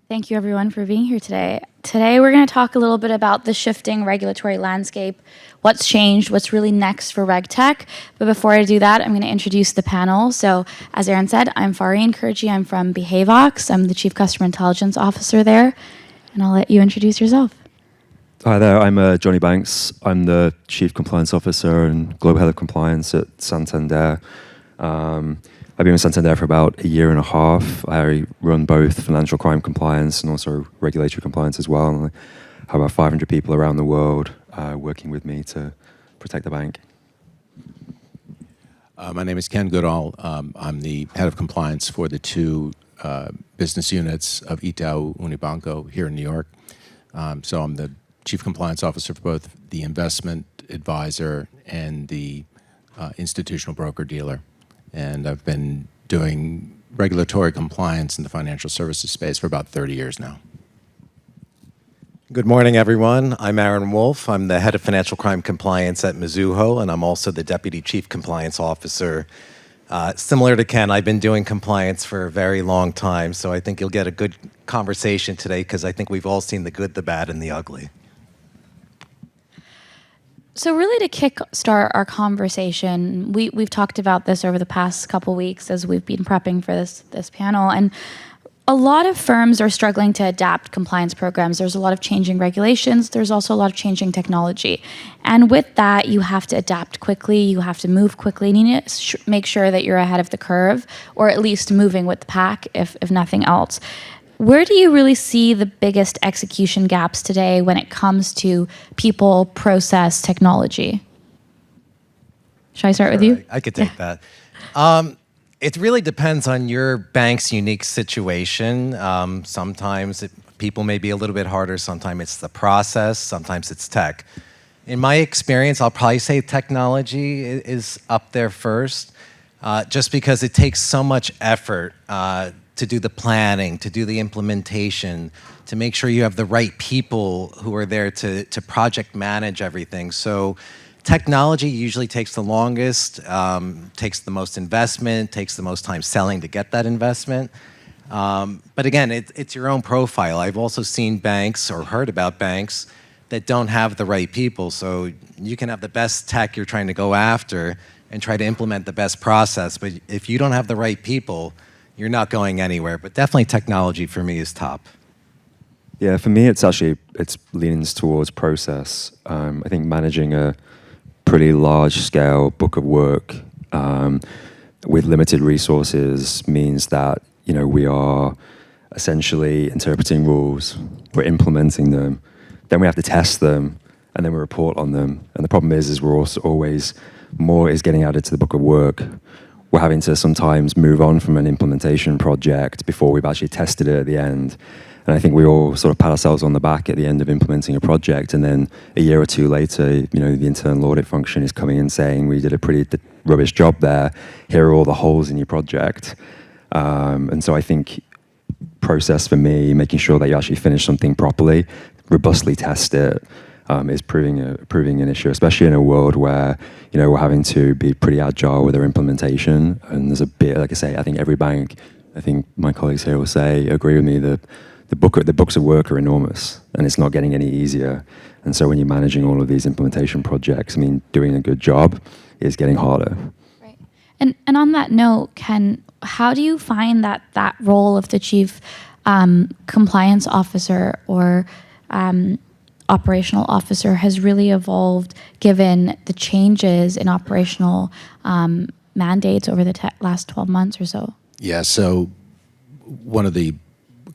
Thank you, everyone, for being here today. Today, we're going to talk a little bit about the shifting regulatory landscape, what's changed, what's really next for RegTech. But before I do that, I'm going to introduce the panel. So, as Aaron said, I'm Fahreen Kurji. I'm from Behavox. I'm the Chief Customer Intelligence Officer there. And I'll let you introduce yourself. Hi there, I'm Jonny Banks. I'm the Chief Compliance Officer and Global Head of Compliance at Santander. I've been with Santander for about a year and a half. I run both financial crime compliance and also regulatory compliance as well. And I have about 500 people around the world working with me to protect the bank. My name is Goodall. I'm the Head of Compliance for the two business units of Itaú Unibanco here in New York. So I'm the Chief Compliance Officer for both the investment advisor and the institutional broker-dealer. And I've been doing regulatory compliance in the financial services space for about 30 years now. Good morning, everyone. I'm Aaron Wolf. I'm the Head of Financial Crime Compliance at Mizuho, and I'm also the Deputy Chief Compliance Officer. Similar to Ken, I've been doing compliance for a very long time, so I think you'll get a good conversation today because I think we've all seen the good, the bad, and the ugly. So really to kickstart our conversation, we've talked about this over the past couple weeks as we've been prepping for this panel, and a lot of firms are struggling to adapt compliance programs. There's a lot of changing regulations. There's also a lot of changing technology. And with that, you have to adapt quickly. You have to move quickly. And you need to make sure that you're ahead of the curve, or at least moving with the pack, if nothing else. Where do you really see the biggest execution gaps today when it comes to people, process, technology? Should I start with you? I could take that. It really depends on your bank's unique situation. Sometimes people may be a little bit harder. Sometimes it's the process. Sometimes it's tech. In my experience, I'll probably say technology is up there first, just because it takes so much effort to do the planning, to do the implementation, to make sure you have the right people who are there to project manage everything. So technology usually takes the longest, takes the most investment, takes the most time selling to get that investment. But again, it's your own profile. I've also seen banks or heard about banks that don't have the right people. So you can have the best tech you're trying to go after and try to implement the best process. But if you don't have the right people, you're not going anywhere. But definitely technology for me is top. Yeah, for me, it's leans towards process. I think managing a pretty large-scale book of work with limited resources means that we are essentially interpreting rules, we're implementing them, then we have to test them, and then we report on them. And the problem is we're also always more is getting added to the book of work. We're having to sometimes move on from an implementation project before we've actually tested it at the end. And I think we all sort of pat ourselves on the back at the end of implementing a project, and then a year or two later, the internal audit function is coming and saying, we did a pretty rubbish job there. Here are all the holes in your project. And so I think process for me, making sure that you actually finish something properly, robustly test it, is proving an issue, especially in a world where we're having to be pretty agile with our implementation. And there's a bit, like I say, I think every bank, I think my colleagues here will agree with me that the books of work are enormous, and it's not getting any easier. And so when you're managing all of these implementation projects, doing a good job is getting harder. Right. And on that note, Ken, how do you find that role of the chief compliance officer or operational officer has really evolved given the changes in operational mandates over the last 12 months or so? Yeah, so one of the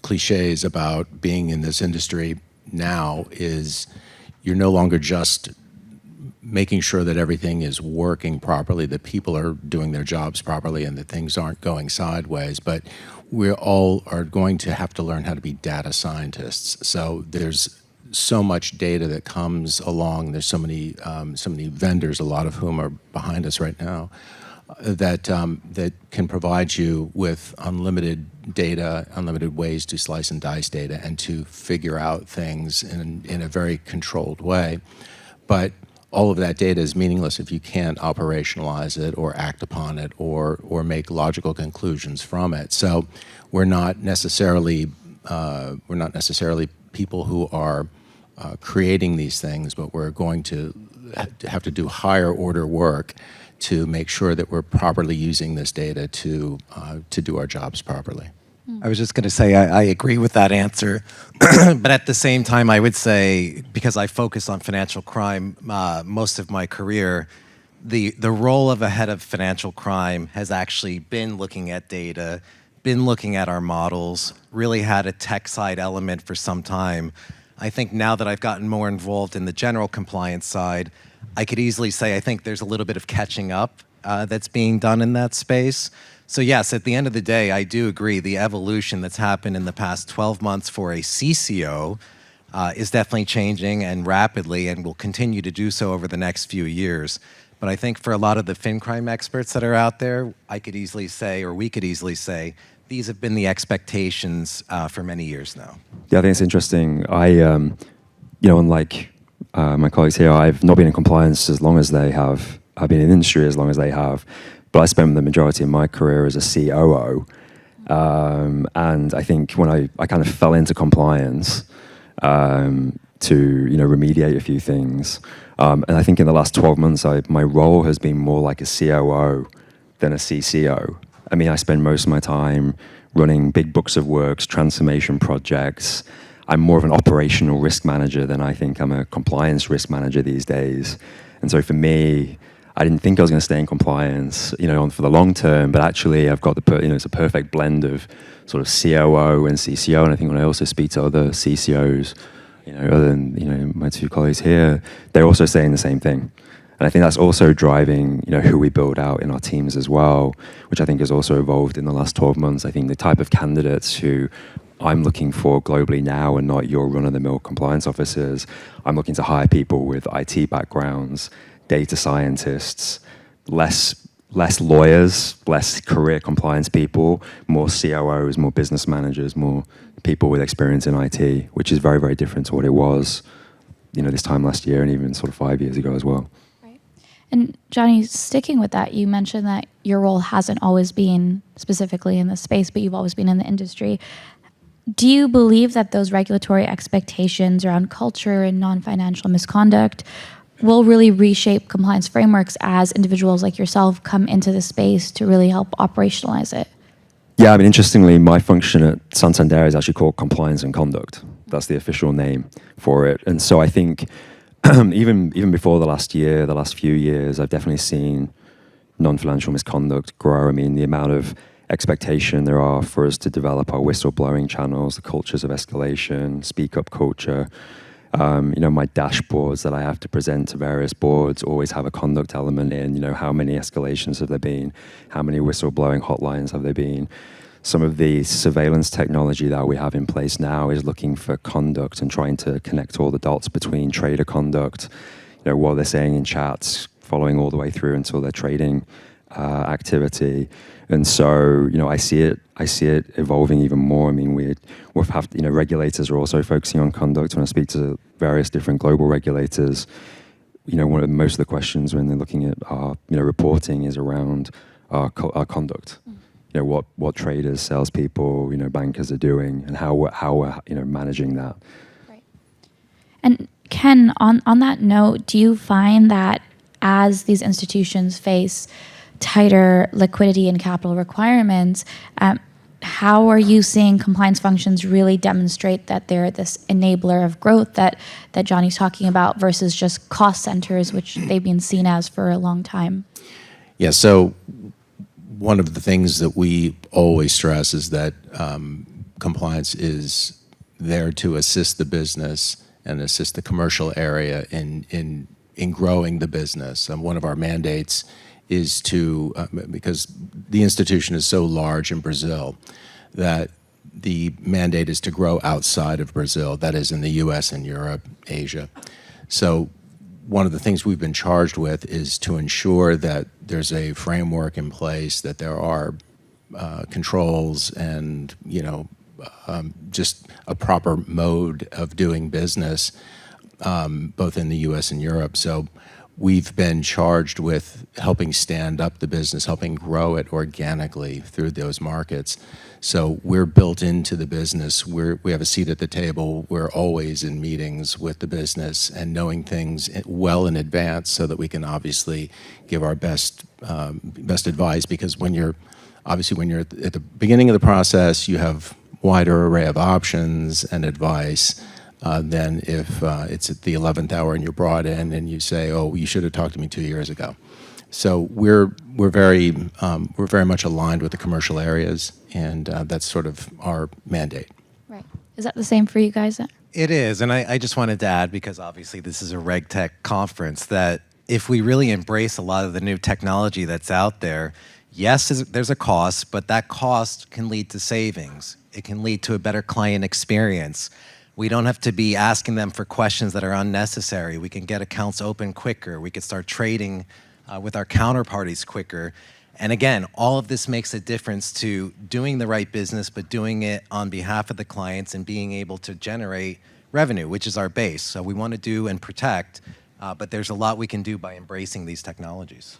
cliches about being in this industry now is you're no longer just making sure that everything is working properly, that people are doing their jobs properly, and that things aren't going sideways, but we all are going to have to learn how to be data scientists. So there's so much data that comes along. There's so many vendors, a lot of whom are behind us right now, that can provide you with unlimited data, unlimited ways to slice and dice data and to figure out things in a very controlled way. But all of that data is meaningless if you can't operationalize it or act upon it or make logical conclusions from it. So we're not necessarily we're not necessarily people who are creating these things, but we're going to have to do higher order work to make sure that we're properly using this data to do our jobs properly. I was just going to say I agree with that answer, but at the same time, I would say because I focused on financial crime most of my career, the role of a head of financial crime has actually been looking at data, been looking at our models, really had a tech side element for some time. I think now that I've gotten more involved in the general compliance side, I could easily say I think there's a little bit of catching up that's being done in that space. So yes, at the end of the day, I do agree the evolution that's happened in the past 12 months for a CCO is definitely changing and rapidly and will continue to do so over the next few years. But I think for a lot of the fin crime experts that are out there, I could easily say, or we could easily say, these have been the expectations for many years now. Yeah, I think it's interesting. Unlike my colleagues here, I've not been in compliance as long as they have. I've been in industry as long as they have. But I spent the majority of my career as a COO. And I think when I kind of fell into compliance to remediate a few things. And I think in the last 12 months, my role has been more like a COO than a CCO. I mean, I spend most of my time running big books of works, transformation projects. I'm more of an operational risk manager than I think I'm a compliance risk manager these days. And so for me, I didn't think I was going to stay in compliance, for the long term. But actually, I've got it's a perfect blend of sort of COO and CCO. And I think when I also speak to other CCOs, other than my two colleagues here, they're also saying the same thing. And I think that's also driving who we build out in our teams as well, which I think has also evolved in the last 12 months. I think the type of candidates who I'm looking for globally now and not your run-of-the-mill compliance officers. I'm looking to hire people with IT backgrounds, data scientists, less lawyers, less career compliance people, more COOs, more business managers, more people with experience in IT, which is very, very different to what it was, this time last year and even sort of 5 years ago as well. Right. And Jonny, sticking with that, you mentioned that your role hasn't always been specifically in this space, but you've always been in the industry. Do you believe that those regulatory expectations around culture and non-financial misconduct will really reshape compliance frameworks as individuals like yourself come into the space to really help operationalize it? Yeah, I mean, interestingly, my function at Santander is actually called Compliance and Conduct. That's the official name for it. And so I think even before the last few years, I've definitely seen non-financial misconduct grow. I mean, the amount of expectation there are for us to develop our whistleblowing channels, the cultures of escalation, speak up culture. My dashboards that I have to present to various boards always have a conduct element in, how many escalations have there been? How many whistleblowing hotlines have there been? Some of the surveillance technology that we have in place now is looking for conduct and trying to connect all the dots between trader conduct, what they're saying in chats, following all the way through until their trading activity. And so, I see it evolving even more. I mean, we'll have, regulators are also focusing on conduct. When I speak to various different global regulators, most of the questions when they're looking at our, reporting is around our conduct. What traders, salespeople, bankers are doing, and how we're managing that. Right. And Ken, on that note, do you find that as these institutions face tighter liquidity and capital requirements, how are you seeing compliance functions really demonstrate that they're this enabler of growth that Jonny's talking about versus just cost centers, which they've been seen as for a long time? Yeah, so one of the things that we always stress is that compliance is there to assist the business and assist the commercial area in growing the business. And one of our mandates is to, because the institution is so large in Brazil, that the mandate is to grow outside of Brazil, that is in the US and Europe, Asia. So one of the things we've been charged with is to ensure that there's a framework in place, that there are controls and, just a proper mode of doing business, both in the US and Europe. So we've been charged with helping stand up the business, helping grow it organically through those markets. So we're built into the business. We have a seat at the table. We're always in meetings with the business and knowing things well in advance so that we can obviously give our best advice. Because when you're at the beginning of the process, you have wider array of options and advice than if it's at the 11th hour and you're brought in and you say, "Oh, you should have talked to me 2 years ago." So we're very much aligned with the commercial areas, and that's sort of our mandate. Right. Is that the same for you guys? It is, and I just wanted to add, because obviously this is a RegTech conference, that if we really embrace a lot of the new technology that's out there, yes, there's a cost, but that cost can lead to savings. It can lead to a better client experience. We don't have to be asking them for questions that are unnecessary. We can get accounts open quicker. We can start trading with our counterparties quicker. And again, all of this makes a difference to doing the right business, but doing it on behalf of the clients and being able to generate revenue, which is our base. So we want to do and protect, but there's a lot we can do by embracing these technologies.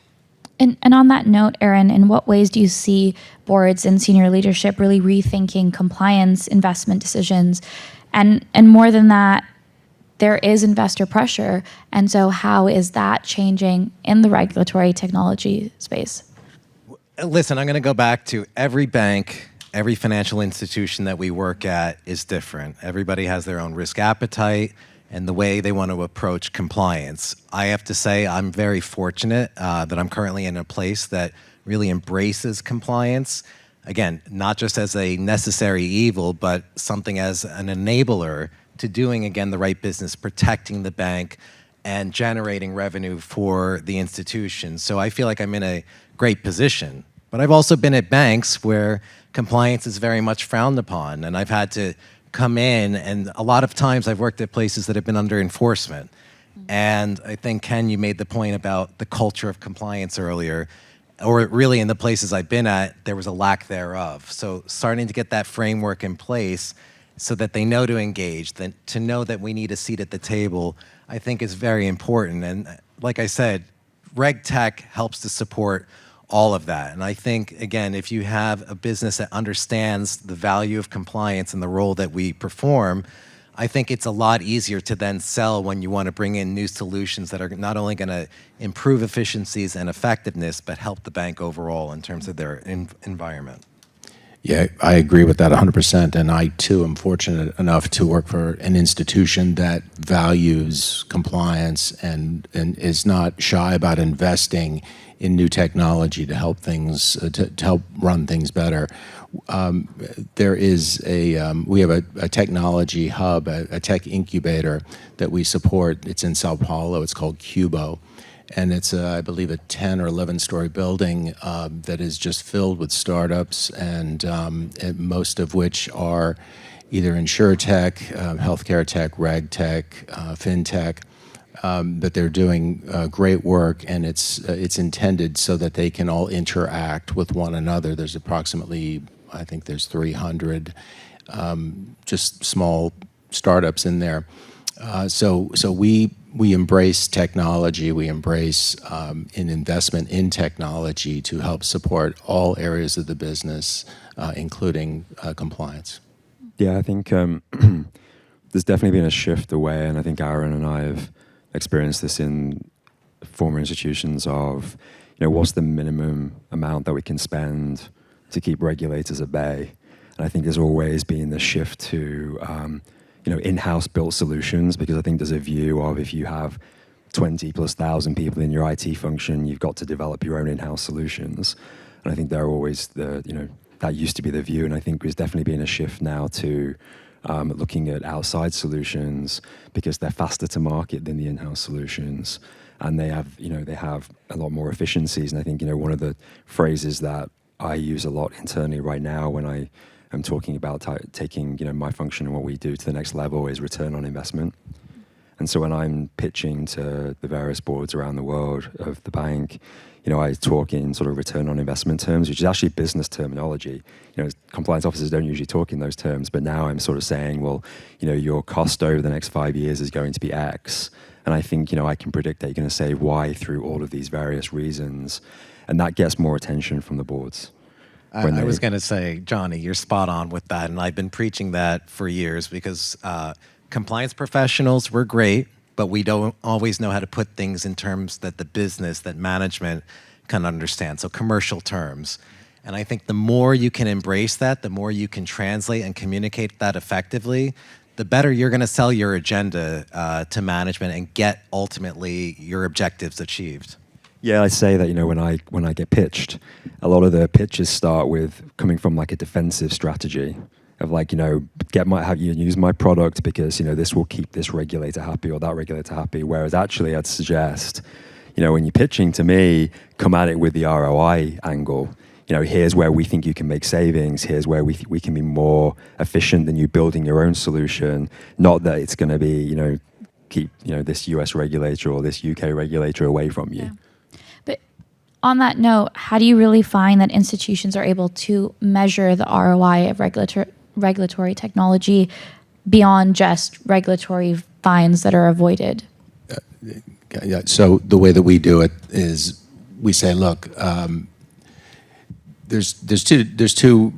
And on that note, Aaron, in what ways do you see boards and senior leadership really rethinking compliance, investment decisions? And more than that, there is investor pressure. And so how is that changing in the regulatory technology space? Listen, I'm going to go back to every bank, every financial institution that we work at is different. Everybody has their own risk appetite and the way they want to approach compliance. I have to say I'm very fortunate that I'm currently in a place that really embraces compliance. Again, not just as a necessary evil, but something as an enabler to doing, again, the right business, protecting the bank and generating revenue for the institution. So I feel like I'm in a great position. But I've also been at banks where compliance is very much frowned upon, and I've had to come in, and a lot of times I've worked at places that have been under enforcement. And I think, Ken, you made the point about the culture of compliance earlier, or really in the places I've been at, there was a lack thereof. So starting to get that framework in place so that they know to engage, that to know that we need a seat at the table, I think is very important. And like I said, RegTech helps to support all of that. And I think, again, if you have a business that understands the value of compliance and the role that we perform, I think it's a lot easier to then sell when you want to bring in new solutions that are not only going to improve efficiencies and effectiveness, but help the bank overall in terms of their environment. Yeah, I agree with that 100%. And I, too, am fortunate enough to work for an institution that values compliance and is not shy about investing in new technology to help things, to help run things better. There is we have a technology hub, a tech incubator that we support. It's in Sao Paulo. It's called Cubo. And it's, I believe, a 10 or 11-story building that is just filled with startups, and most of which are either insurtech, healthcare tech, RegTech, fintech. But they're doing great work, and it's intended so that they can all interact with one another. There's approximately, I think there's 300 just small startups in there. So we embrace technology. We embrace an investment in technology to help support all areas of the business, including compliance. Yeah, I think there's definitely been a shift away, and I think Aaron and I have experienced this in former institutions of, what's the minimum amount that we can spend to keep regulators at bay? And I think there's always been the shift to in-house built solutions, because I think there's a view of, if you have 20,000+ people in your IT function, you've got to develop your own in-house solutions. And I think they're always that used to be the view, and I think there's definitely been a shift now to looking at outside solutions, because they're faster to market than the in-house solutions, and they have a lot more efficiencies. And I think one of the phrases that I use a lot internally right now when I am talking about taking my function and what we do to the next level is return on investment. And so when I'm pitching to the various boards around the world of the bank, I talk in sort of return on investment terms, which is actually business terminology. Compliance officers don't usually talk in those terms, but now I'm sort of saying, well, your cost over the next 5 years is going to be X, And I think, I can predict that you're going to say why through all of these various reasons. And that gets more attention from the boards. I was going to say, Jonny, you're spot on with that. And I've been preaching that for years because compliance professionals, we're great, but we don't always know how to put things in terms that the business, that management can understand. So commercial terms. And I think the more you can embrace that, the more you can translate and communicate that effectively, the better you're going to sell your agenda to management and get ultimately your objectives achieved. Yeah, I say that, when I get pitched, a lot of the pitches start with coming from like a defensive strategy of like, use my product because, this will keep this regulator happy or that regulator happy. Whereas actually I'd suggest, when you're pitching to me, come at it with the ROI angle. Here's where we think you can make savings. Here's where we can be more efficient than you building your own solution. Not that it's going to be, keep, this US regulator or this UK regulator away from you. Yeah. But on that note, how do you really find that institutions are able to measure the ROI of regulatory technology beyond just regulatory fines that are avoided? Yeah, so the way that we do it is we say, look, there's two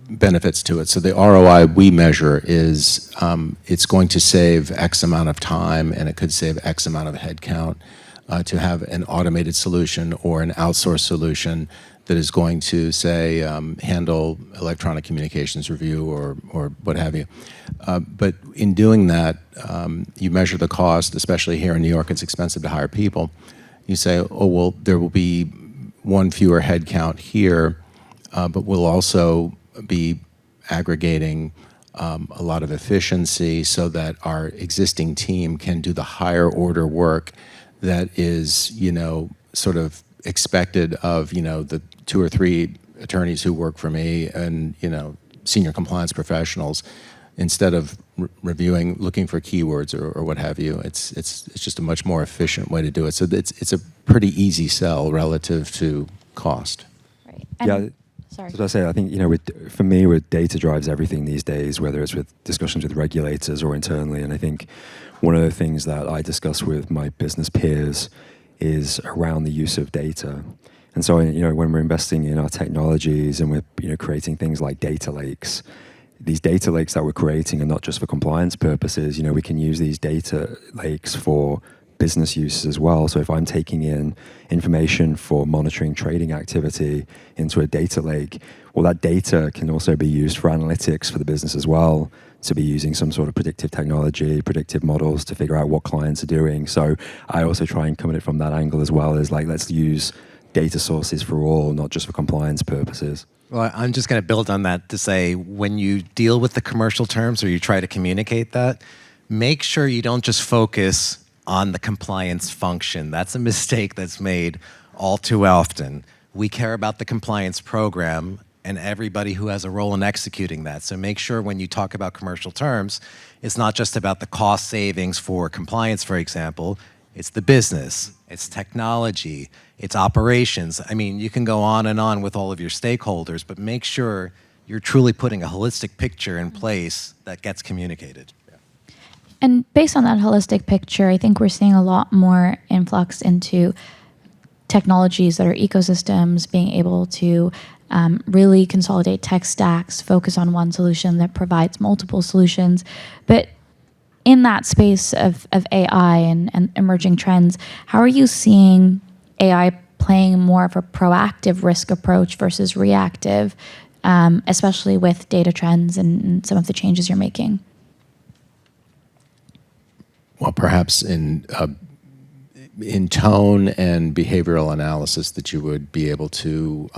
benefits to it. So the ROI we measure is it's going to save X amount of time and it could save X amount of headcount to have an automated solution or an outsourced solution that is going to, say, handle electronic communications review or what have you. But in doing that, you measure the cost, especially here in New York, it's expensive to hire people. You say, oh, well, there will be one fewer headcount here, but we'll also be aggregating a lot of efficiency so that our existing team can do the higher order work that is, sort of expected of, the 2 or 3 attorneys who work for me and, senior compliance professionals, instead of reviewing, looking for keywords or what have you. It's just a much more efficient way to do it. So it's a pretty easy sell relative to cost. Right. Yeah. Sorry. So I say, I think, for me, with data drives everything these days, whether it's with discussions with regulators or internally. And I think one of the things that I discuss with my business peers is around the use of data. And so, when we're investing in our technologies and we're, creating things like data lakes, these data lakes that we're creating are not just for compliance purposes. We can use these data lakes for business use as well. So if I'm taking in information for monitoring trading activity into a data lake, well, that data can also be used for analytics for the business as well, to be using some sort of predictive technology, predictive models to figure out what clients are doing. So I also try and come at it from that angle as well, as like, let's use data sources for all, not just for compliance purposes. Well, I'm just going to build on that to say, when you deal with the commercial terms or you try to communicate that, make sure you don't just focus on the compliance function. That's a mistake that's made all too often. We care about the compliance program and everybody who has a role in executing that. So make sure when you talk about commercial terms, it's not just about the cost savings for compliance, for example. It's the business, it's technology, it's operations. I mean, you can go on with all of your stakeholders, but make sure you're truly putting a holistic picture in place that gets communicated. And based on that holistic picture, I think we're seeing a lot more influx into technologies that are ecosystems, being able to really consolidate tech stacks, focus on one solution that provides multiple solutions. But in that space of AI and emerging trends, how are you seeing AI playing more of a proactive risk approach versus reactive, especially with data trends and some of the changes you're making? Well, perhaps in tone and behavioral analysis that you would be able to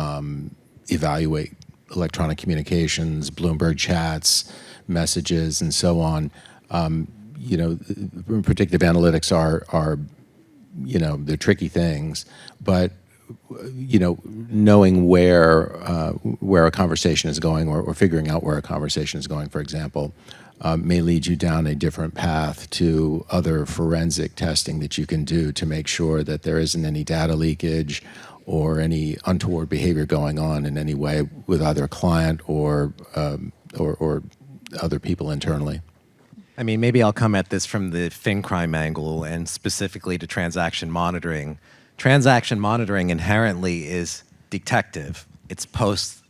evaluate electronic communications, Bloomberg chats, messages, and so on. Predictive analytics are they're tricky things, but knowing where a conversation is going or figuring out where a conversation is going, for example, may lead you down a different path to other forensic testing that you can do to make sure that there isn't any data leakage or any untoward behavior going on in any way with either a client or other people internally. I mean, maybe I'll come at this from the FinCrime angle and specifically to transaction monitoring. Transaction monitoring inherently is detective. It's post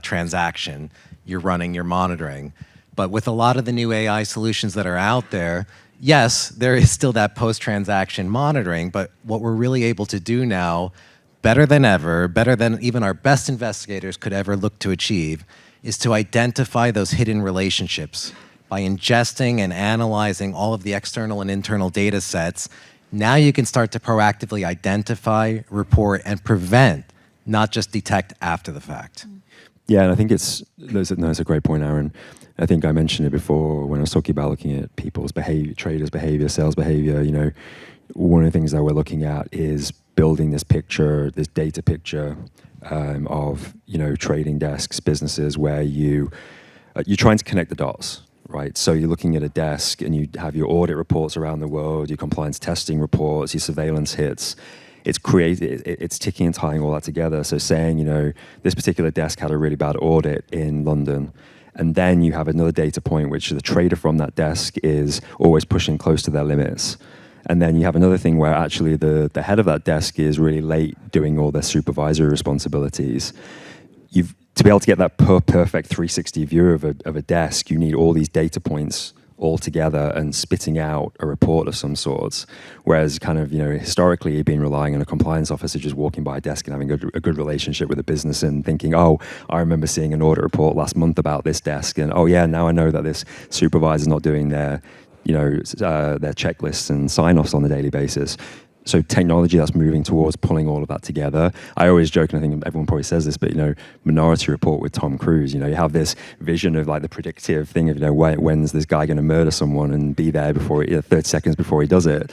transaction. You're running your monitoring. But with a lot of the new AI solutions that are out there, yes, there is still that post-transaction monitoring, but what we're really able to do now, better than ever, better than even our best investigators could ever look to achieve, is to identify those hidden relationships. By ingesting and analyzing all of the external and internal data sets, now you can start to proactively identify, report, and prevent, not just detect after the fact. Yeah, and I think that's a great point, Aaron. I think I mentioned it before when I was talking about looking at people's behavior, traders' behavior, sales behavior. You know, one of the things that we're looking at is building this picture, this data picture of, you know, trading desks, businesses where you're trying to connect the dots, right? So you're looking at a desk and you have your audit reports around the world, your compliance testing reports, your surveillance hits. It's ticking and tying all that together. So saying, you know, this particular desk had a really bad audit in London. And then you have another data point, which the trader from that desk is always pushing close to their limits. And then you have another thing where actually the head of that desk is really late doing all their supervisory responsibilities. To be able to get that perfect 360 view of a desk, you need all these data points all together and spitting out a report of some sorts. Whereas kind of, you know, historically you've been relying on a compliance officer just walking by a desk and having a good relationship with the business and thinking, oh, I remember seeing an audit report last month about this desk, and oh yeah, now I know that this supervisor's not doing their checklists and sign-offs on a daily basis. So technology that's moving towards pulling all of that together. I always joke, and I think everyone probably says this, but, you know, Minority Report with Tom Cruise, you know, you have this vision of like the predictive thing of, you know, when's this guy going to murder someone and be there before 30 seconds before he does it.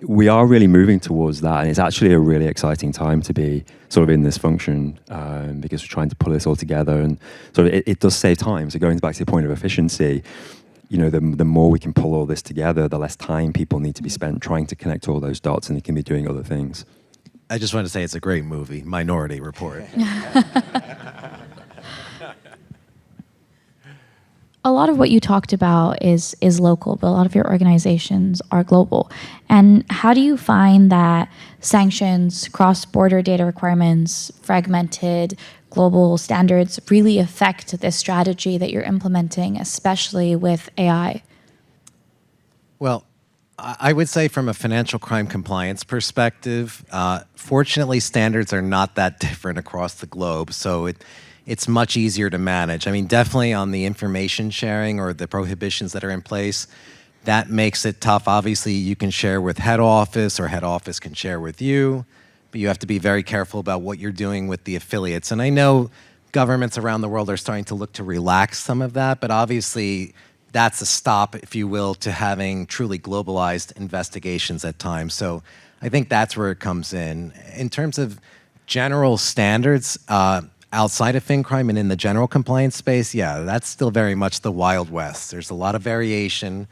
We are really moving towards that, and it's actually a really exciting time to be sort of in this function because we're trying to pull this all together, and sort of it does save time. So going back to the point of efficiency, you know, the more we can pull all this together, the less time people need to be spent trying to connect all those dots, and they can be doing other things. I just want to say it's a great movie, Minority Report. A lot of what you talked about is local, but a lot of your organizations are global. And how do you find that sanctions, cross-border data requirements, fragmented global standards really affect this strategy that you're implementing, especially with AI? Well, I would say from a financial crime compliance perspective, fortunately, standards are not that different across the globe, so it's much easier to manage. I mean, definitely on the information sharing or the prohibitions that are in place, that makes it tough. Obviously, you can share with head office or head office can share with you, but you have to be very careful about what you're doing with the affiliates. And I know governments around the world are starting to look to relax some of that, but obviously that's a stop, if you will, to having truly globalized investigations at times. So I think that's where it comes in. In terms of general standards, outside of FinCrime and in the general compliance space, yeah, that's still very much the Wild West. There's a lot of variation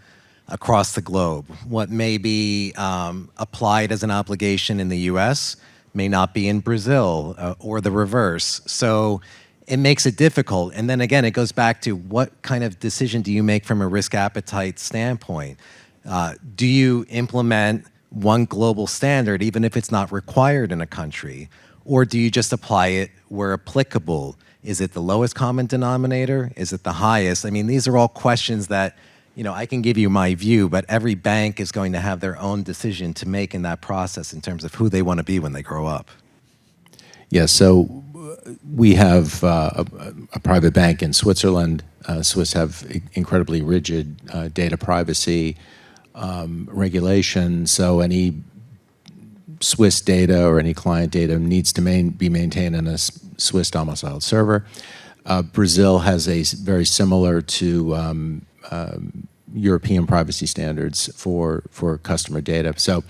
across the globe. What may be applied as an obligation in the US may not be in Brazil or the reverse. So it makes it difficult. And then again, it goes back to what kind of decision do you make from a risk appetite standpoint? Do you implement one global standard, even if it's not required in a country? Or do you just apply it where applicable? Is it the lowest common denominator? Is it the highest? I mean, these are all questions that, you know, I can give you my view, but every bank is going to have their own decision to make in that process in terms of who they want to be when they grow up. Yeah, so we have a private bank in Switzerland. Swiss have incredibly rigid data privacy regulation, so any Swiss data or any client data needs to be maintained on a Swiss domiciled server. Brazil has a very similar to European privacy standards for customer data. So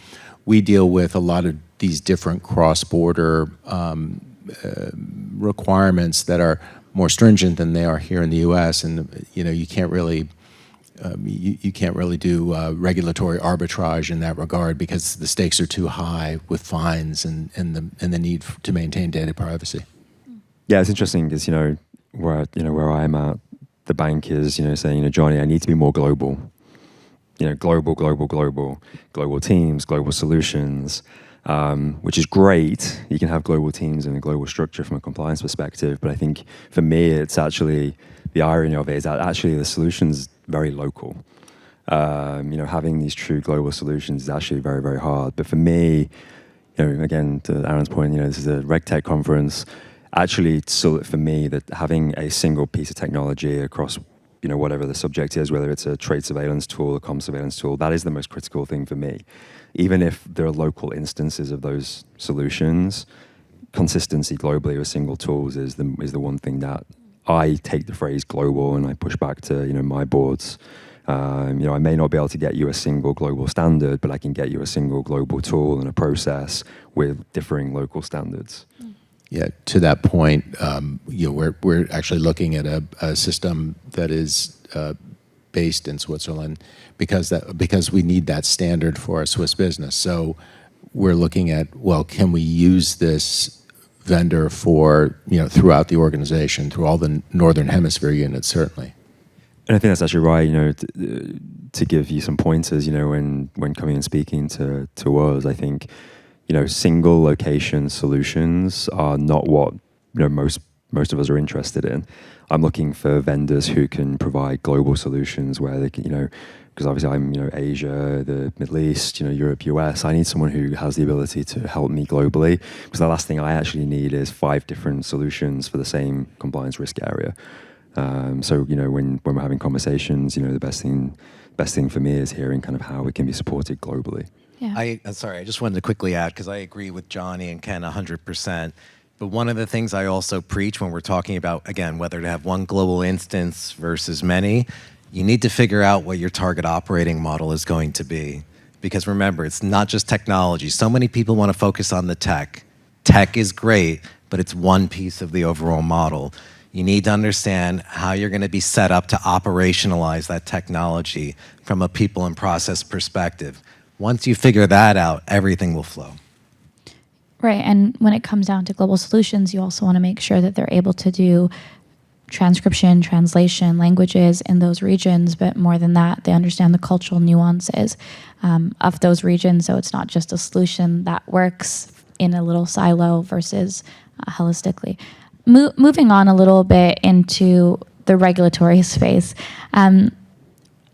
we deal with a lot of these different cross-border requirements that are more stringent than they are here in the U.S. And you know, you can't really do regulatory arbitrage in that regard because the stakes are too high with fines and the need to maintain data privacy. Yeah, it's interesting because where I'm at, the bank is saying, Johnny, I need to be more global. global teams, global solutions, which is great. You can have global teams and a global structure from a compliance perspective, but I think for me, it's actually, the irony of it is that actually the solution's very local. Having these true global solutions is actually very, very hard. But for me, again, to Aaron's point, this is a RegTech conference. Actually, so for me, that having a single piece of technology across, whatever the subject is, whether it's a trade surveillance tool, a comm surveillance tool, that is the most critical thing for me. Even if there are local instances of those solutions, consistency globally with single tools is the one thing that I take the phrase global and I push back to my boards. I may not be able to get you a single global standard, but I can get you a single global tool and a process with differing local standards. Yeah, to that point, we're actually looking at a system that is based in Switzerland because we need that standard for our Swiss business. So we're looking at, can we use this vendor for throughout the organization, through all the Northern Hemisphere units, certainly. And I think that's actually right, to give you some pointers, when coming and speaking to us, I think, single location solutions are not what, most of us are interested in. I'm looking for vendors who can provide global solutions where they can, because obviously I'm, Asia, the Middle East, Europe, US. I need someone who has the ability to help me globally, because the last thing I actually need is 5 different solutions for the same compliance risk area. So when we're having conversations, the best thing for me is hearing kind of how it can be supported globally. Yeah. I just wanted to quickly add, because I agree with Jonny and Ken 100%. But one of the things I also preach when we're talking about, again, whether to have one global instance versus many, you need to figure out what your target operating model is going to be. Because remember, it's not just technology. So many people want to focus on the tech. Tech is great, but it's one piece of the overall model. You need to understand how you're going to be set up to operationalize that technology from a people and process perspective. Once you figure that out, everything will flow. Right, and when it comes down to global solutions, you also want to make sure that they're able to do transcription, translation, languages in those regions, but more than that, they understand the cultural nuances of those regions, so it's not just a solution that works in a little silo versus holistically. Moving on a little bit into the regulatory space,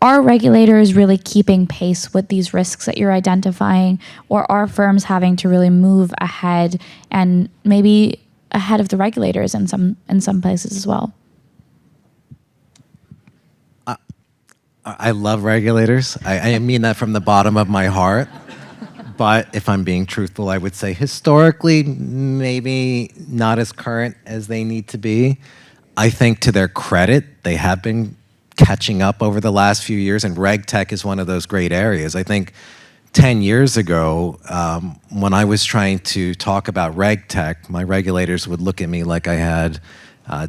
are regulators really keeping pace with these risks that you're identifying, or are firms having to really move ahead and maybe ahead of the regulators in some places as well? I love regulators. I mean that from the bottom of my heart. But if I'm being truthful, I would say historically, maybe not as current as they need to be. I think to their credit, they have been catching up over the last few years, and RegTech is one of those great areas. I think 10 years ago, when I was trying to talk about RegTech, my regulators would look at me like I had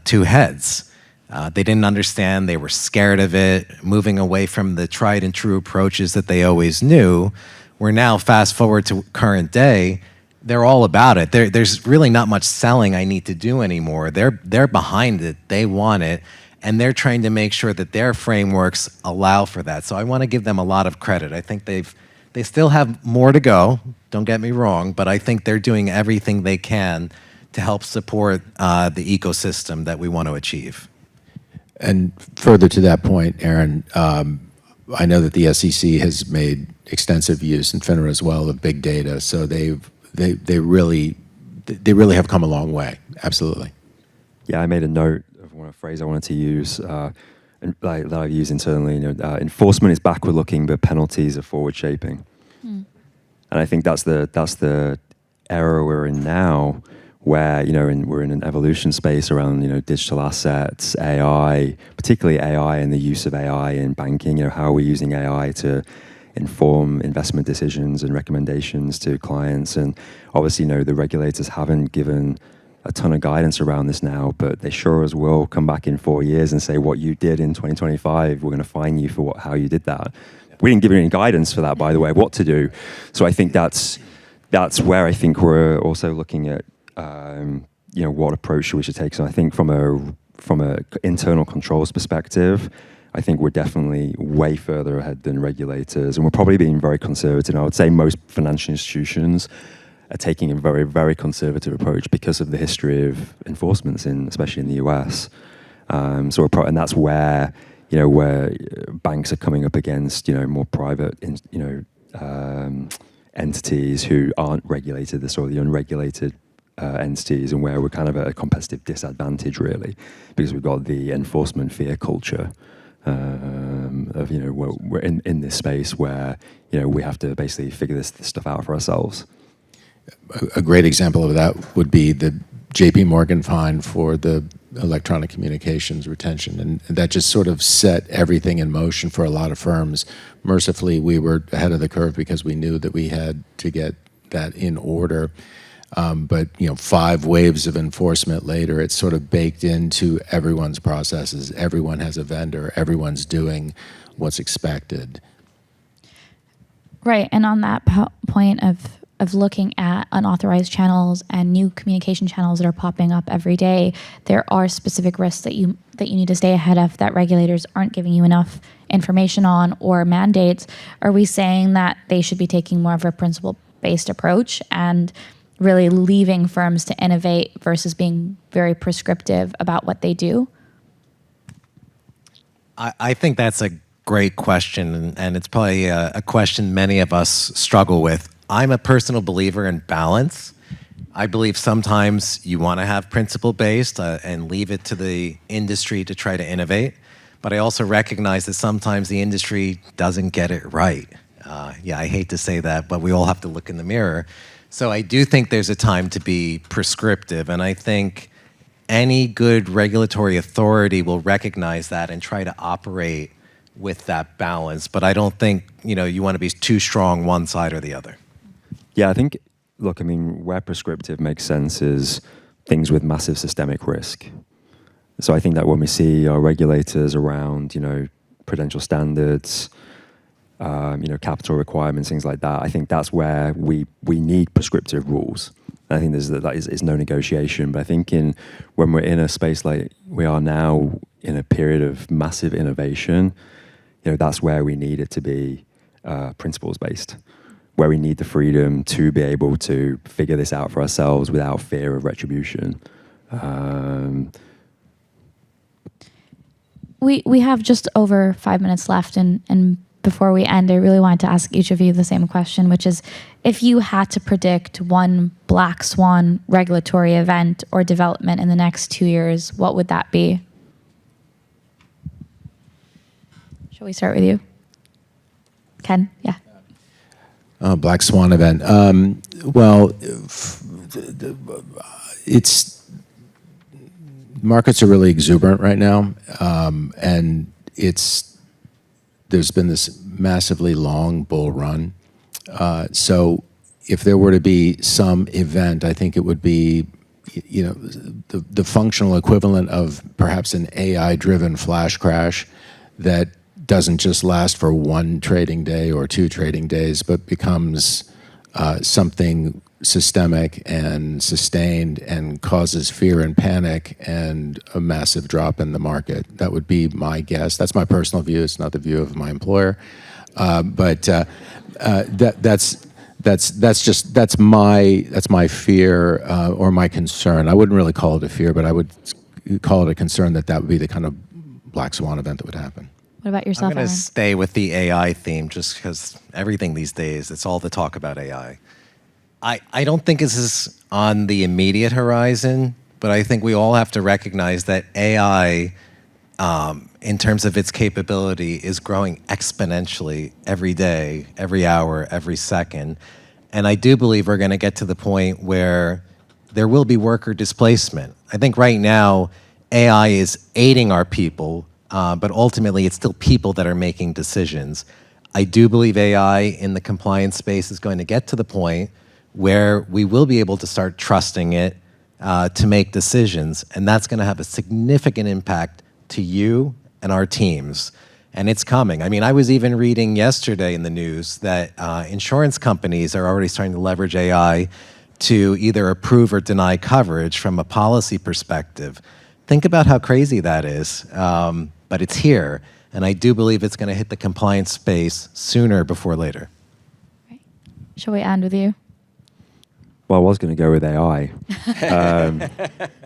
2 heads. They didn't understand, they were scared of it, moving away from the tried and true approaches that they always knew. We're now, fast forward to current day, they're all about it. There's really not much selling I need to do anymore. They're behind it, they want it, and they're trying to make sure that their frameworks allow for that. So I want to give them a lot of credit. I think they still have more to go, don't get me wrong, but I think they're doing everything they can to help support the ecosystem that we want to achieve. And further to that point, Aaron, I know that the SEC has made extensive use, and FINRA as well, of big data. So they really have come a long way. Absolutely. Yeah, I made a note of a phrase I wanted to use that I've used internally. Enforcement is backward looking, but penalties are forward shaping. And I think that's the era we're in now, where we're in an evolution space around digital assets, AI, particularly AI and the use of AI in banking. How are we using AI to inform investment decisions and recommendations to clients? And obviously, the regulators haven't given a ton of guidance around this now, but they sure as will come back in 4 years and say, what you did in 2025, we're going to fine you for how you did that. We didn't give you any guidance for that, by the way, what to do. So I think that's where I think we're also looking at what approach we should take. So I think from a internal controls perspective, I think we're definitely way further ahead than regulators, and we're probably being very conservative. I would say most financial institutions are taking a very, very conservative approach because of the history of enforcements, especially in the US. And that's where where banks are coming up against more private entities who aren't regulated, the sort of the unregulated entities, and where we're kind of at a competitive disadvantage really, because we've got the enforcement fear culture of we're in this space where we have to basically figure this stuff out for ourselves. A great example of that would be the JP Morgan fine for the electronic communications retention, and that just sort of set everything in motion for a lot of firms. Mercifully, we were ahead of the curve because we knew that we had to get that in order. But 5 waves of enforcement later, it's sort of baked into everyone's processes. Everyone has a vendor. Everyone's doing what's expected. Right, and on that point of looking at unauthorized channels and new communication channels that are popping up every day, there are specific risks that you need to stay ahead of that regulators aren't giving you enough information on or mandates. Are we saying that they should be taking more of a principle-based approach and really leaving firms to innovate versus being very prescriptive about what they do? I think that's a great question, and it's probably a question many of us struggle with. I'm a personal believer in balance. I believe sometimes you want to have principle-based and leave it to the industry to try to innovate, but I also recognize that sometimes the industry doesn't get it right. I hate to say that, but we all have to look in the mirror. So I do think there's a time to be prescriptive, and I think any good regulatory authority will recognize that and try to operate with that balance. But I don't think you want to be too strong one side or the other. Yeah, I think, look, I mean, where prescriptive makes sense is things with massive systemic risk. So I think that when we see our regulators around, prudential standards, capital requirements, things like that, I think that's where we need prescriptive rules. And I think that is no negotiation. But I think when we're in a space like we are now, in a period of massive innovation, that's where we need it to be principles-based, where we need the freedom to be able to figure this out for ourselves without fear of retribution. We have just over 5 minutes left, and before we end, I really wanted to ask each of you the same question, which is, if you had to predict one black swan regulatory event or development in the next 2 years, what would that be? Shall we start with you? Ken? Yeah. Black swan event. Markets are really exuberant right now, and there's been this massively long bull run. So if there were to be some event, I think it would be, the functional equivalent of perhaps an AI-driven flash crash that doesn't just last for 1 trading day or 2 trading days, but becomes something systemic and sustained and causes fear and panic and a massive drop in the market. That would be my guess. That's my personal view. It's not the view of my employer, but that's my fear or my concern. I wouldn't really call it a fear, but I would call it a concern that would be the kind of black swan event that would happen. What about yourself, I'm going to Aaron? stay with the AI theme just because everything these days, it's all the talk about AI. I don't think this is on the immediate horizon, but I think we all have to recognize that AI, in terms of its capability, is growing exponentially every day, every hour, every second. And I do believe we're going to get to the point where there will be worker displacement. I think right now, AI is aiding our people, but ultimately it's still people that are making decisions. I do believe AI in the compliance space is going to get to the point where we will be able to start trusting it to make decisions, and that's going to have a significant impact to you and our teams. And it's coming. I mean, I was even reading yesterday in the news that insurance companies are already starting to leverage AI to either approve or deny coverage from a policy perspective. Think about how crazy that is, but it's here. And I do believe it's going to hit the compliance space sooner before later. Shall we end with you? Well, I was going to go with AI,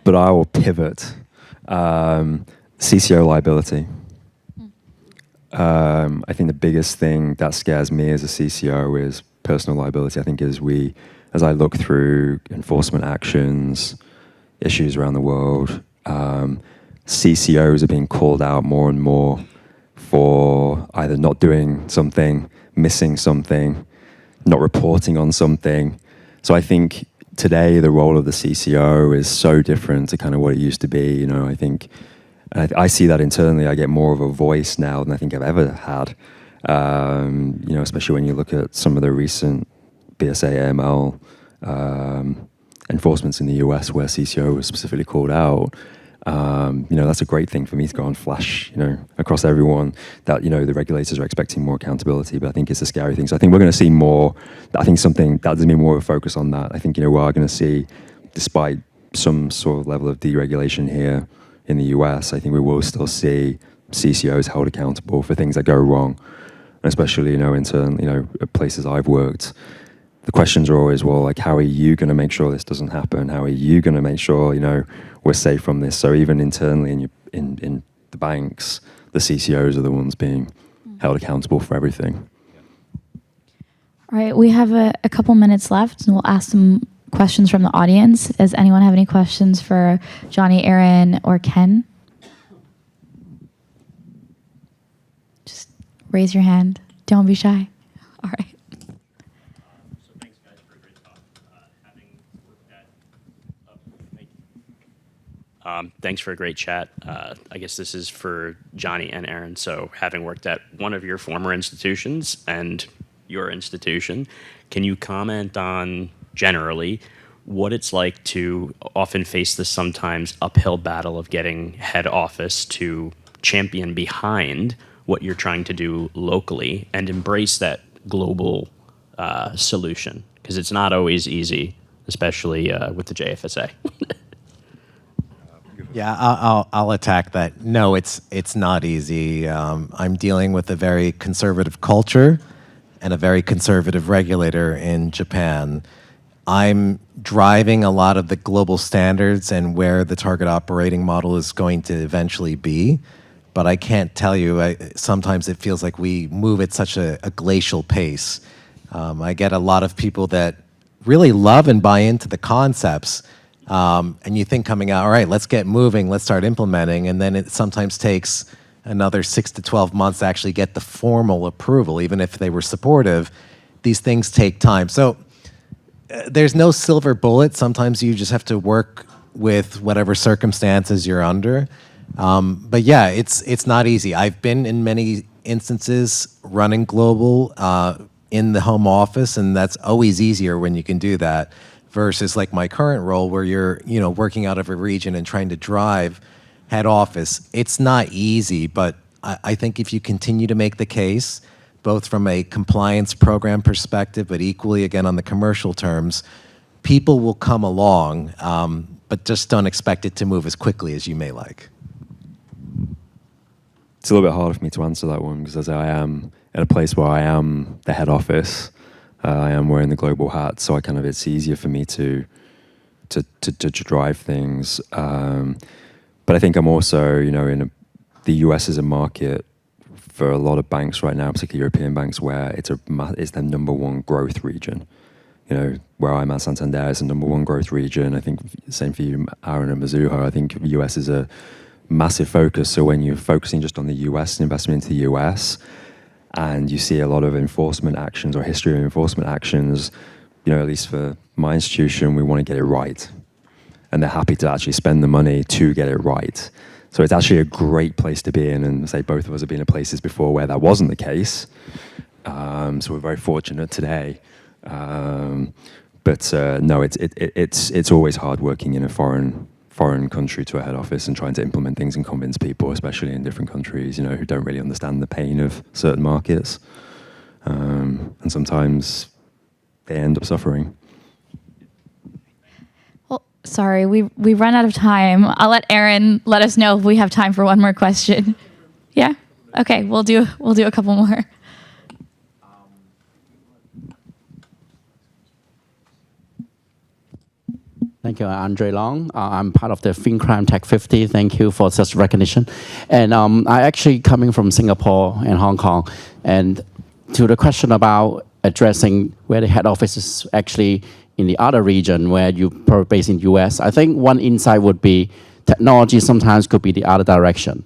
but I will pivot. CCO liability. I think the biggest thing that scares me as a CCO is personal liability. I think as I look through enforcement actions, issues around the world, CCOs are being called out more and more for either not doing something, missing something, not reporting on something. So I think today the role of the CCO is so different to kind of what it used to be. You know, I think I see that internally. I get more of a voice now than I think I've ever had. You know, especially when you look at some of the recent BSA AML enforcements in the US where CCO was specifically called out. You know, that's a great thing for me to go and flash, you know, across everyone that, you know, the regulators are expecting more accountability, but I think it's a scary thing. So I think we're going to see more, I think something that doesn't mean more of a focus on that. I think, you know, we are going to see, despite some sort of level of deregulation here in the US, I think we will still see CCOs held accountable for things that go wrong, especially, you know, in certain, you know, places I've worked. The questions are always, well, like, how are you going to make sure this doesn't happen? How are you going to make sure, you know, we're safe from this? So even internally in the banks, the CCOs are the ones being held accountable for everything. All right, we have a couple minutes left, and we'll ask some questions from the audience. Does anyone have any questions for Jonny, Aaron, or Ken? Just raise your hand. Don't be shy. All right. Thanks for a great chat. I guess this is for Jonny and Aaron. So having worked at one of your former institutions and your institution, can you comment on generally what it's like to often face this sometimes uphill battle of getting head office to champion behind what you're trying to do locally and embrace that global solution? Because it's not always easy, especially with the JFSA. Yeah, I'll attack that. No, it's not easy. I'm dealing with a very conservative culture and a very conservative regulator in Japan. I'm driving a lot of the global standards and where the target operating model is going to eventually be. But I can't tell you, sometimes it feels like we move at such a glacial pace. I get a lot of people that really love and buy into the concepts. And you think coming out, all right, let's get moving, let's start implementing. And then it sometimes takes another 6 to 12 months to actually get the formal approval, even if they were supportive. These things take time. So there's no silver bullet. Sometimes you just have to work with whatever circumstances you're under. But yeah, it's not easy. I've been in many instances running global in the home office, and that's always easier when you can do that versus like my current role where you're, you know, working out of a region and trying to drive head office. It's not easy, but I think if you continue to make the case, both from a compliance program perspective, but equally, again, on the commercial terms, people will come along, but just don't expect it to move as quickly as you may like. It's a little bit harder for me to answer that one because as I am at a place where I am the head office, I am wearing the global hat, so it's easier for me to drive things. But I think I'm also, you know, the US is a market for a lot of banks right now, particularly European banks, where it's the number one growth region. You know, where I'm at, Santander is the number one growth region. I think same for you, Aaron and Mizuho. I think the US is a massive focus. So when you're focusing just on the US, investment into the US, and you see a lot of enforcement actions or history of enforcement actions, you know, at least for my institution, we want to get it right. And they're happy to actually spend the money to get it right. So it's actually a great place to be in, and say both of us have been in places before where that wasn't the case. So we're very fortunate today. But no, it's always hard working in a foreign country to a head office and trying to implement things and convince people, especially in different countries, you know, who don't really understand the pain of certain markets. And sometimes they end up suffering. Well, sorry, we run out of time. I'll let Aaron let us know if we have time for one more question. Yeah? Okay, we'll do a couple more. Thank you, Andre Long. I'm part of the FinCrime Tech 50. Thank you for such recognition. And I actually coming from Singapore and Hong Kong. And to the question about addressing where the head office is actually in the other region where you're probably based in US, I think one insight would be technology sometimes could be the other direction.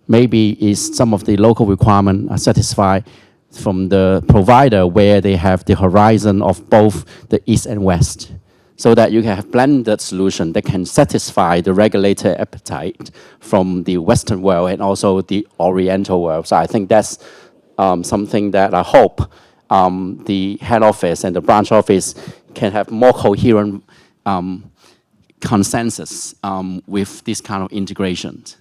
Maybe is some of the local requirements are satisfied from the provider where they have the horizon of both the East and West, so that you can have blended solution that can satisfy the regulator appetite from the Western world and also the Oriental world. So I think that's something that I hope the head office and the branch office can have more coherent consensus with this kind of integrations.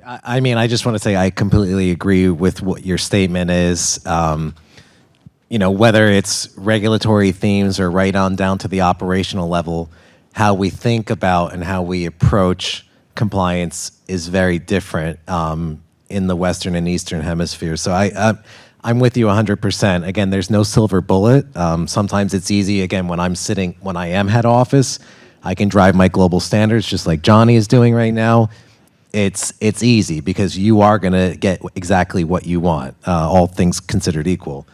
I mean, I just want to say I completely agree with what your statement is. Whether it's regulatory themes or right on down to the operational level, how we think about and how we approach compliance is very different in the Western and Eastern hemisphere. So I'm with you 100%. Again, there's no silver bullet. Sometimes it's easy. Again, when I am head office, I can drive my global standards just like Jonny is doing right now. It's easy because you are going to get exactly what you want, all things considered equal.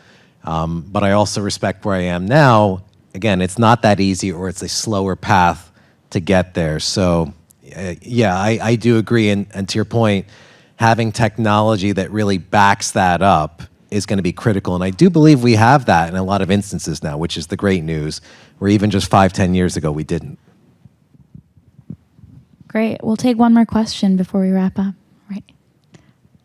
But I also respect where I am now. Again, it's not that easy, or it's a slower path to get there. So, I do agree. And to your point, having technology that really backs that up is going to be critical. And I do believe we have that in a lot of instances now, which is the great news, where even just 5-10 years ago, we didn't. Great. We'll take one more question before we wrap up. Right.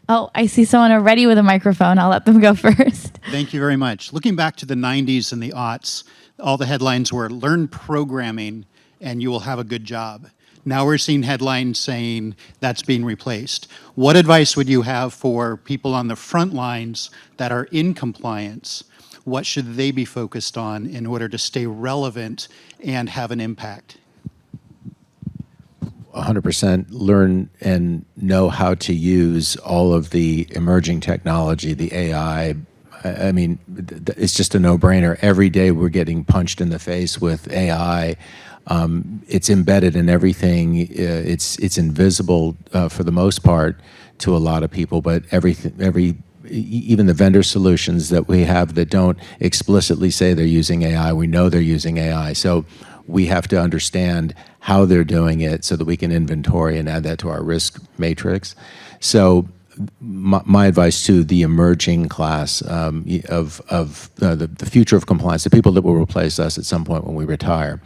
Oh, I see someone already with a microphone. I'll let them go first. Thank you very much. Looking back to the 90s and the aughts, all the headlines were learn programming and you will have a good job. Now we're seeing headlines saying that's being replaced. What advice would you have for people on the front lines that are in compliance? What should they be focused on in order to stay relevant and have an impact? 100% learn and know how to use all of the emerging technology, the AI. I mean, it's just a no-brainer. Every day we're getting punched in the face with AI. It's embedded in everything. It's invisible for the most part to a lot of people, but even the vendor solutions that we have that don't explicitly say they're using AI, we know they're using AI. So we have to understand how they're doing it so that we can inventory and add that to our risk matrix. So my advice to the emerging class of the future of compliance, the people that will replace us at some point when we retire,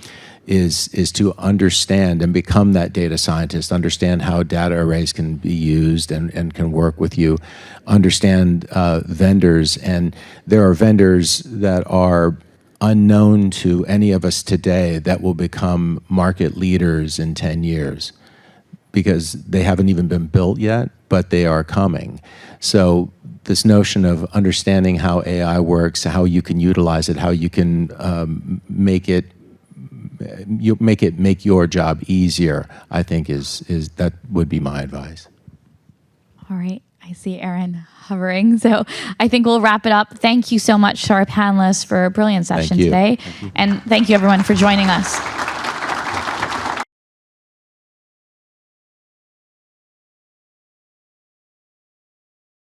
is to understand and become that data scientist, understand how data arrays can be used and can work with you, understand vendors. And there are vendors that are unknown to any of us today that will become market leaders in 10 years because they haven't even been built yet, but they are coming. So this notion of understanding how AI works, how you can utilize it, how you can make your job easier, I think is that would be my advice. All right. I see Aaron hovering. So I think we'll wrap it up. Thank you so much to our panelists for a brilliant session today. And thank you everyone for joining us.